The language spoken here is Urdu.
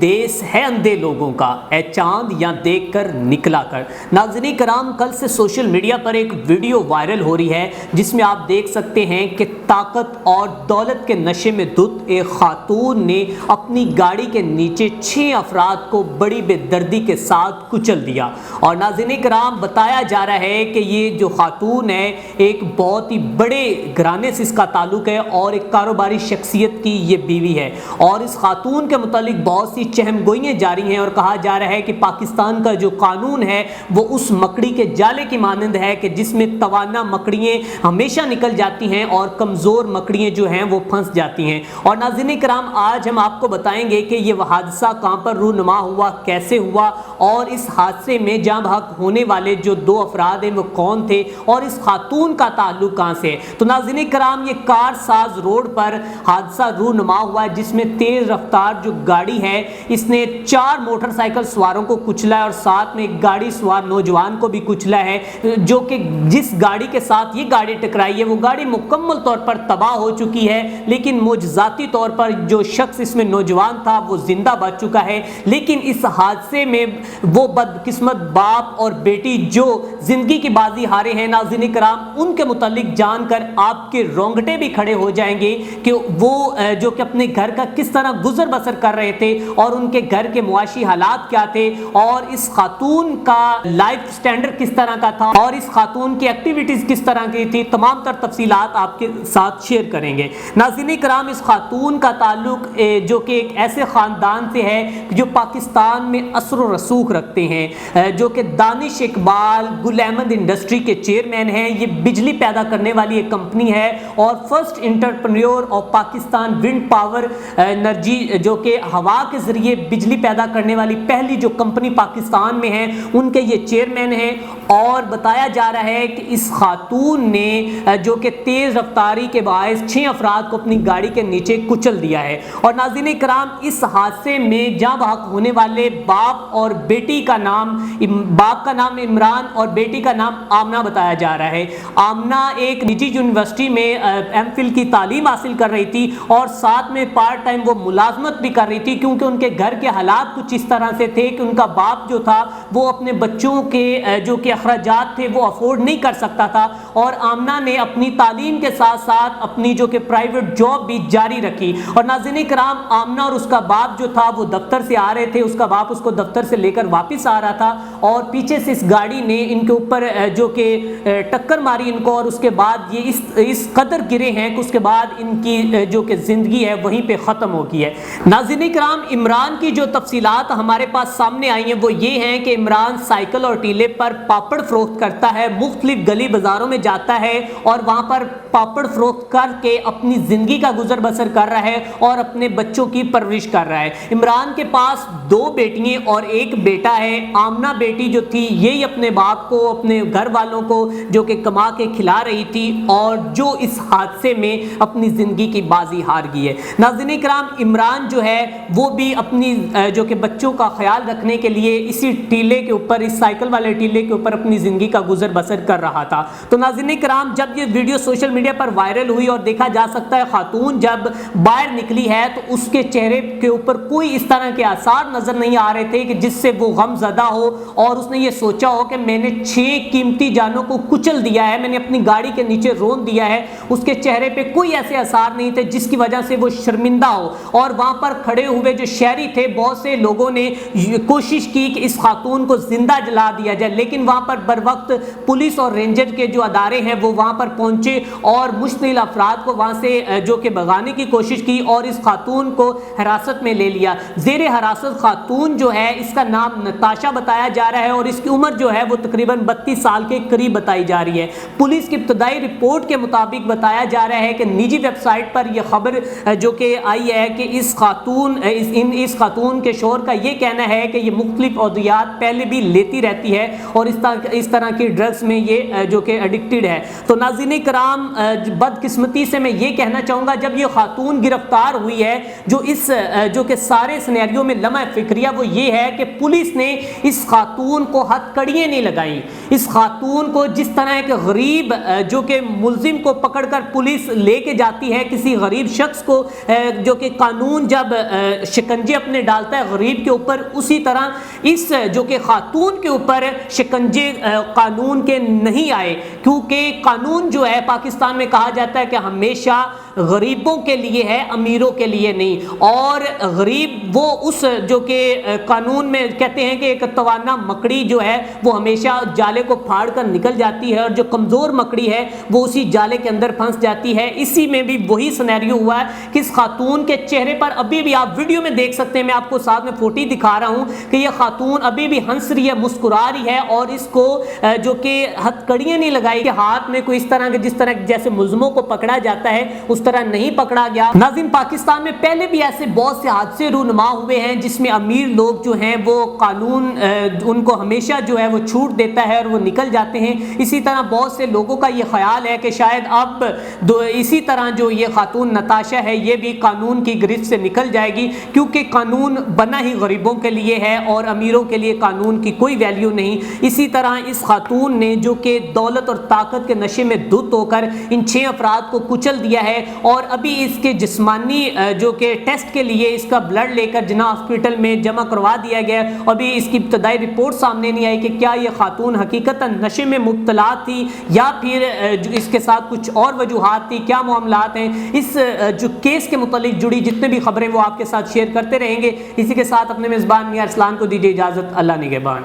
دیس ہے اندھے لوگوں کا، اے چاند یہاں دیکھ کر نکلا کر۔ ناظرین کرام، کل سے سوشل میڈیا پر ایک ویڈیو وائرل ہو رہی ہے جس میں آپ دیکھ سکتے ہیں کہ طاقت اور دولت کے نشے میں دھت ایک خاتون نے اپنی گاڑی کے نیچے 6 افراد کو بڑی بے دردی کے ساتھ کچل دیا۔ اور ناظرین کرام، بتایا جا رہا ہے کہ یہ جو خاتون ہے ایک بہت ہی بڑے گھرانے سے اس کا تعلق ہے اور ایک کاروباری شخصیت کی یہ بیوی ہے، اور اس خاتون کے متعلق بہت سی چہم گوئیاں جاری ہیں اور کہا جا رہا ہے کہ پاکستان کا جو قانون ہے وہ اس مکڑی کے جالے کی مانند ہے کہ جس میں توانا مکڑیاں ہمیشہ نکل جاتی ہیں اور کمزور مکڑیاں جو ہیں وہ پھنس جاتی ہیں۔ اور ناظرین کرام، آج ہم آپ کو بتائیں گے کہ یہ حادثہ کہاں پر رونما ہوا، کیسے ہوا، اور اس حادثے میں جاں بحق ہونے والے جو 2 افراد ہیں وہ کون تھے اور اس خاتون کا تعلق کہاں سے ہے۔ تو ناظرین کرام، یہ کار ساز روڈ پر حادثہ رونما ہوا ہے جس میں تیز رفتار جو گاڑی ہے اس نے 4 موٹر سائیکل سواروں کو کچلا ہے اور ساتھ میں ایک گاڑی سوار نوجوان کو بھی کچلا ہے، جو کہ جس گاڑی کے ساتھ یہ گاڑی ٹکرائی ہے وہ گاڑی مکمل طور پر تباہ ہو چکی ہے، لیکن معجزاتی طور پر جو شخص اس میں نوجوان تھا وہ زندہ بچ چکا ہے۔ لیکن اس حادثے میں وہ بدقسمت باپ اور بیٹی جو زندگی کی بازی ہارے ہیں، ناظرین کرام، ان کے متعلق جان کر آپ کے رونگٹے بھی کھڑے ہو جائیں گے کہ وہ جو کہ اپنے گھر کا کس طرح گزر بسر کر رہے تھے اور ان کے گھر کے معاشی حالات کیا تھے، اور اس خاتون کا لائف سٹینڈرڈ کس طرح کا تھا اور اس خاتون کی ایکٹیویٹیز کس طرح کی تھی، تمام تر تفصیلات آپ کے ساتھ شیئر کریں گے۔ ناظرین کرام، اس خاتون کا تعلق جو کہ ایک ایسے خاندان سے ہے جو پاکستان میں اثر و رسوخ رکھتے ہیں، جو کہ دانش اقبال گل احمد انڈسٹری کے چیئرمین ہیں۔ یہ بجلی پیدا کرنے والی ایک کمپنی ہے اور first entrepreneur of Pakistan wind power energy, جو کہ ہوا کے ذریعے بجلی پیدا کرنے والی پہلی جو کمپنی پاکستان میں ہے، ان کے یہ چیئرمین ہیں۔ اور بتایا جا رہا ہے کہ اس خاتون نے جو کہ تیز رفتاری کے باعث 6 افراد کو اپنی گاڑی کے نیچے کچل دیا ہے۔ اور ناظرین کرام، اس حادثے میں جاں بحق ہونے والے باپ اور بیٹی کا نام، باپ کا نام عمران اور بیٹی کا نام آمنہ بتایا جا رہا ہے۔ آمنہ ایک نجی یونیورسٹی میں ایم فل کی تعلیم حاصل کر رہی تھی اور ساتھ میں پارٹ ٹائم وہ ملازمت بھی کر رہی تھی، کیونکہ ان کے گھر کے حالات کچھ اس طرح سے تھے کہ ان کا باپ جو تھا وہ اپنے بچوں کے جو کہ اخراجات تھے وہ افورڈ نہیں کر سکتا تھا، اور آمنہ نے اپنی تعلیم کے ساتھ ساتھ اپنی جو کہ پرائیویٹ جاب بھی جاری رکھی۔ اور ناظرین کرام، آمنہ اور اس کا باپ جو تھا وہ دفتر سے آ رہے تھے، اس کا باپ اس کو دفتر سے لے کر واپس آ رہا تھا اور پیچھے سے اس گاڑی نے ان کے اوپر جو کہ ٹکر ماری ان کو، اور اس کے بعد یہ اس قدر گرے ہیں کہ اس کے بعد ان کی جو کہ زندگی ہے وہیں پہ ختم ہو گئی ہے۔ ناظرین کرام، عمران کی جو تفصیلات ہمارے پاس سامنے آئی ہیں وہ یہ ہیں کہ عمران سائیکل اور ٹیلے پر پاپڑ فروخت کرتا ہے، مختلف گلی بازاروں میں جاتا ہے اور وہاں پر پاپڑ فروخت کر کے اپنی زندگی کا گزر بسر کر رہا ہے اور اپنے بچوں کی پرورش کر رہا ہے۔ عمران کے پاس 2 بیٹیاں اور 1 بیٹا ہے۔ آمنہ بیٹی جو تھی یہی اپنے باپ کو، اپنے گھر والوں کو جو کہ کما کے کھلا رہی تھی اور جو اس حادثے میں اپنی زندگی کی بازی ہار گئی ہے۔ ناظرین کرام، عمران جو ہے وہ بھی اپنی جو کہ بچوں کا خیال رکھنے کے لیے اسی ٹیلے کے اوپر، اس سائیکل والے ٹیلے کے اوپر اپنی زندگی کا گزر بسر کر رہا تھا۔ تو ناظرین کرام، جب یہ ویڈیو سوشل میڈیا پر وائرل ہوئی اور دیکھا جا سکتا ہے خاتون جب باہر نکلی ہے تو اس کے چہرے کے اوپر کوئی اس طرح کے آثار نظر نہیں آ رہے تھے کہ جس سے وہ غم زدہ ہو اور اس نے یہ سوچا ہو کہ میں نے 6 قیمتی جانوں کو کچل دیا ہے، میں نے اپنی گاڑی کے نیچے رون دیا ہے۔ اس کے چہرے پہ کوئی ایسے آثار نہیں تھے جس کی وجہ سے وہ شرمندہ ہو، اور وہاں پر کھڑے ہوئے جو شہری تھے بہت سے لوگوں نے کوشش کی کہ اس خاتون کو زندہ جلا دیا جائے، لیکن وہاں پر بر وقت پولیس اور رینجر کے جو ادارے ہیں وہ وہاں پر پہنچے اور مشتعل افراد کو وہاں سے جو کہ بھگانے کی کوشش کی اور اس خاتون کو حراست میں لے لیا۔ زیر حراست خاتون جو ہے اس کا نام نتاشا بتایا جا رہا ہے اور اس کی عمر جو ہے وہ تقریباً 32 سال کے قریب بتائی جا رہی ہے۔ پولیس کی ابتدائی رپورٹ کے مطابق بتایا جا رہا ہے کہ نجی ویب سائٹ پر یہ خبر جو کہ آئی ہے کہ اس خاتون کے شوہر کا یہ کہنا ہے کہ یہ مختلف ادویات پہلے بھی لیتی رہتی ہے اور اس طرح کی ڈرگز میں یہ جو کہ ایڈکٹڈ ہے۔ تو ناظرین کرام، بدقسمتی سے میں یہ کہنا چاہوں گا جب یہ خاتون گرفتار ہوئی ہے، جو کہ سارے سینیریو میں لمحہ فکریہ وہ یہ ہے کہ پولیس نے اس خاتون کو ہتھ کڑیاں نہیں لگائیں، اس خاتون کو جس طرح ایک غریب جو کہ ملزم کو پکڑ کر پولیس لے کے جاتی ہے، کسی غریب شخص کو جو کہ قانون جب شکنجے اپنے ڈالتا ہے غریب کے اوپر، اسی طرح اس جو کہ خاتون کے اوپر شکنجے قانون کے نہیں آئے، کیونکہ قانون جو ہے پاکستان میں کہا جاتا ہے کہ ہمیشہ غریبوں کے لیے ہے، امیروں کے لیے نہیں، اور غریب وہ اس جو کہ قانون میں کہتے ہیں کہ ایک توانا مکڑی جو ہے وہ ہمیشہ جالے کو پھاڑ کر نکل جاتی ہے، اور جو کمزور مکڑی ہے وہ اسی جالے کے اندر پھنس جاتی ہے۔ اسی میں بھی وہی سینیریو ہوا ہے کہ اس خاتون کے چہرے پر ابھی بھی آپ ویڈیو میں دیکھ سکتے ہیں، میں آپ کو ساتھ میں فوٹو دکھا رہا ہوں کہ یہ خاتون ابھی بھی ہنس رہی ہے، مسکرا رہی ہے، اور اس کو جو کہ ہتھکڑیاں نہیں لگائی کہ ہاتھ میں کوئی اس طرح کے جس طرح جیسے ملزموں کو پکڑا جاتا ہے اس طرح نہیں پکڑا گیا۔ ناظرین، پاکستان میں پہلے بھی ایسے بہت سے حادثے رونما ہوئے ہیں جس میں امیر لوگ جو ہیں وہ قانون ان کو ہمیشہ جو ہے وہ چھوٹ دیتا ہے اور وہ نکل جاتے ہیں۔ اسی طرح بہت سے لوگوں کا یہ خیال ہے کہ شاید اب اسی طرح جو یہ خاتون نتاشا ہے یہ بھی قانون کی گرفت سے نکل جائے گی، کیونکہ قانون بنا ہی غریبوں کے لیے ہے اور امیروں کے لیے قانون کی کوئی ویلیو نہیں۔ اسی طرح اس خاتون نے جو کہ دولت اور طاقت کے نشے میں دھت ہو کر ان 6 افراد کو کچل دیا ہے، اور ابھی اس کے جسمانی جو کہ ٹیسٹ کے لیے اس کا بلڈ لے کر جناح ہاسپٹل میں جمع کروا دیا گیا، ابھی اس کی ابتدائی رپورٹ سامنے نہیں آئی کہ کیا یہ خاتون حقیقتاً نشے میں مبتلا تھی یا پھر اس کے ساتھ کچھ اور وجوہات تھی، کیا معاملات ہیں۔ اس جو کیس کے متعلق جڑی جتنے بھی خبریں وہ آپ کے ساتھ شیئر کرتے رہیں گے۔ اسی کے ساتھ اپنے میزبان میاں ارسلان کو دیجیے اجازت، اللہ نگہبان۔